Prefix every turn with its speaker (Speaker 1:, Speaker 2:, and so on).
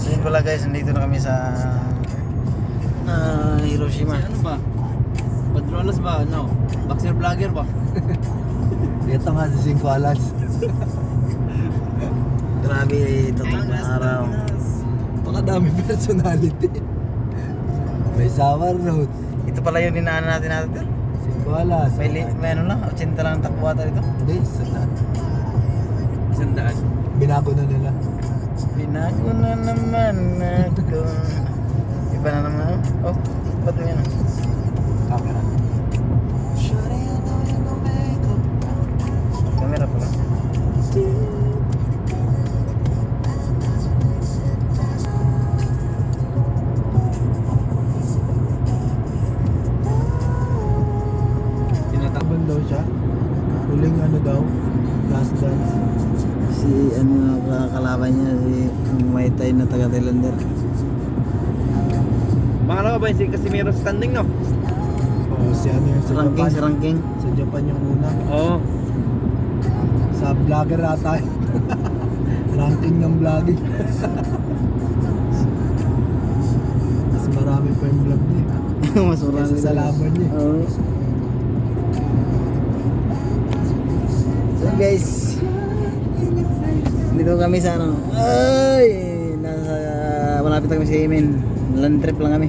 Speaker 1: So yun pala guys, nandito na kami sa Hiroshima.
Speaker 2: Ano ba? Padrolas ba? Ano? Boxer vlogger ba?
Speaker 3: Ito nga si 5 alas.
Speaker 1: Grabe ito itong araw.
Speaker 3: Pakadami personality. May sour notes.
Speaker 1: Ito pala yung dinaanan natin natin.
Speaker 3: 5 alas.
Speaker 1: May ano lang, 80 lang ang takbo ata dito.
Speaker 3: Hindi, saan?
Speaker 2: Sandaan.
Speaker 3: Binago na nila.
Speaker 1: Binago na naman ako. Iba na naman. Oh, ba't mo yan?
Speaker 3: Camera.
Speaker 1: Camera pala.
Speaker 3: Tinatakban daw siya. Huling ano daw, last dance.
Speaker 1: Si ano kalaban niya, si Muay Thai na taga-Thailander.
Speaker 2: Pangalawa ba yung si Casimiro standing, no?
Speaker 3: Oh, si ano yung sa
Speaker 1: Ranking,
Speaker 3: Japan.
Speaker 1: si ranking.
Speaker 3: Sa Japan yung una.
Speaker 2: Oo.
Speaker 3: Sa vlogger ata. Ranking ng vlogging. Mas marami pa yung vlog niya.
Speaker 1: Mas marami.
Speaker 3: Kaysa sa laban niya.
Speaker 1: Oo. So guys, dito kami sa ano. Ay, nasa malapit na kami sa Yemen. Land trip lang kami.